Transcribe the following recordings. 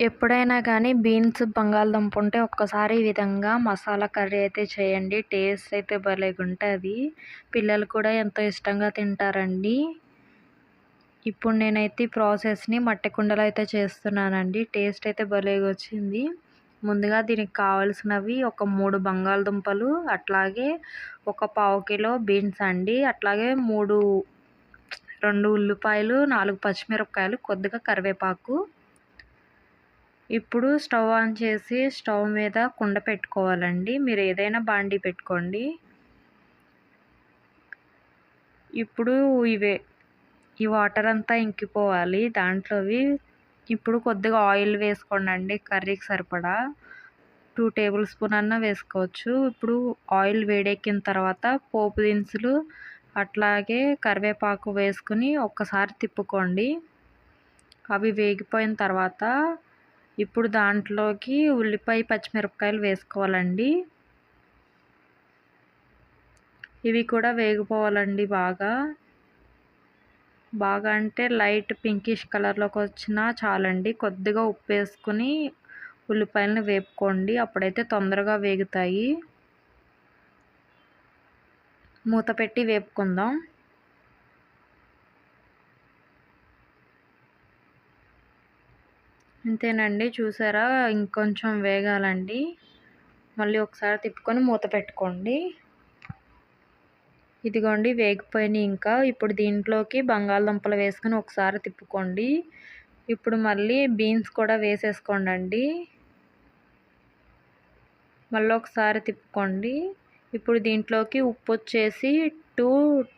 ఎప్పుడైనా కానీ బీన్స్, బంగాళదుంప ఉంటే ఒక్కసారి ఈ విధంగా మసాలా కర్రీ అయితే చేయండి. టేస్ట్ అయితే భలేగుంటది. పిల్లలు కూడా ఎంతో ఇష్టంగా తింటారండి. ఇప్పుడు నేనైతే ఈ ప్రాసెస్‌ని మట్టి కుండలో అయితే చేస్తున్నానండి. టేస్ట్ అయితే భలేగొచ్చింది. ముందుగా దీనికి కావాల్సినవి ఒక 3 బంగాళదుంపలు, అట్లాగే ఒక పావు కిలో బీన్స్ అండి. అట్లాగే 2 ఉల్లిపాయలు, 4 పచ్చిమిరపకాయలు, కొద్దిగా కరివేపాకు. ఇప్పుడు స్టవ్ ఆన్ చేసి స్టవ్ మీద కుండ పెట్టుకోవాలండి. మీరు ఏదైనా బాండీ పెట్టుకోండి. ఇప్పుడు ఈ వాటర్ అంతా ఇంకిపోవాలి దాంట్లోవి. ఇప్పుడు కొద్దిగా ఆయిల్ వేసుకోండి కర్రీకి సరిపడా. 2 టేబుల్ స్పూన్ అన్నా వేసుకోవచ్చు. ఇప్పుడు ఆయిల్ వేడెక్కిన తర్వాత పోపు దినుసులు అట్లాగే కరివేపాకు వేసుకుని ఒక్కసారి తిప్పుకోండి. అవి వేగిపోయిన తర్వాత ఇప్పుడు దాంట్లోకి ఉల్లిపాయ, పచ్చిమిరపకాయలు వేసుకోవాలండి. ఇవి కూడా వేగిపోవాలండి బాగా అంటే లైట్ పింకిష్ కలర్లోకి వచ్చినా చాలండి. కొద్దిగా ఉప్పు వేసుకుని ఉల్లిపాయలను వేపుకోండి. అప్పుడైతే తొందరగా వేగుతాయి. మూత పెట్టి వేపుకుందాం. అంతేనండి, చూసారా ఇంకొంచెం వేగాలండి. మళ్ళీ ఒకసారి తిప్పుకొని మూత పెట్టుకోండి. ఇదిగోండి వేగిపోయినాయి. ఇప్పుడు దీంట్లోకి బంగాళదుంపలు వేసుకొని ఒకసారి తిప్పుకోండి. ఇప్పుడు మళ్ళీ బీన్స్ కూడా వేసేసుకోండి. మళ్ళీ ఒకసారి తిప్పుకోండి. ఇప్పుడు దీంట్లోకి ఉప్పు వచ్చేసి 2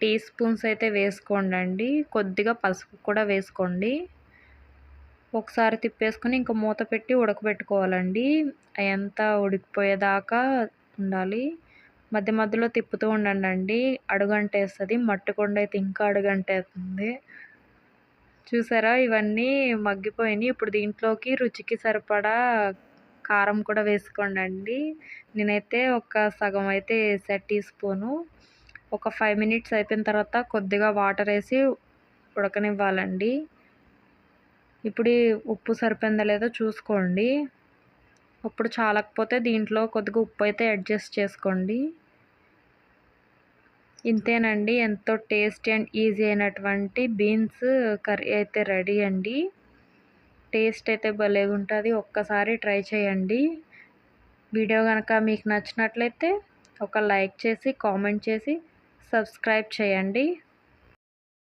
టీ స్పూన్స్ అయితే వేసుకోండి. కొద్దిగా పసుపు కూడా వేసుకోండి. ఒకసారి తిప్పేసుకొని ఇంకా మూత పెట్టి ఉడకబెట్టుకోవాలండి. అయంతా ఉడికిపోయేదాకా ఉండాలి. మధ్య మధ్యలో తిప్పుతూ ఉండండి. అడుగంటేస్తుంది. మట్టి కుండ అయితే ఇంకా అడుగంటేస్తుంది. చూసారా ఇవన్నీ మగ్గిపోయినాయి. ఇప్పుడు దీంట్లోకి రుచికి సరిపడా కారం కూడా వేసుకోండి. నేనైతే ఒక సగం అయితే వేసా టీ స్పూను. ఒక 5 మినిట్స్ అయిపోయిన తర్వాత కొద్దిగా వాటర్ వేసి ఉడకనివ్వాలండి. ఇప్పుడు ఉప్పు సరిపోయిందో లేదో చూసుకోండి. ఉప్పు చాలకపోతే దీంట్లో కొద్దిగా ఉప్పు అయితే అడ్జస్ట్ చేసుకోండి. ఇంతేనండి, ఎంతో టేస్టీ అండ్ ఈజీ అయినటువంటి బీన్స్ కర్రీ అయితే రెడీ అండి. టేస్ట్ అయితే భలే ఉంటుంది. ఒక్కసారి ట్రై చేయండి. వీడియో కనుక మీకు నచ్చినట్లయితే ఒక లైక్ చేసి కామెంట్ చేసి సబ్స్క్రైబ్ చేయండి.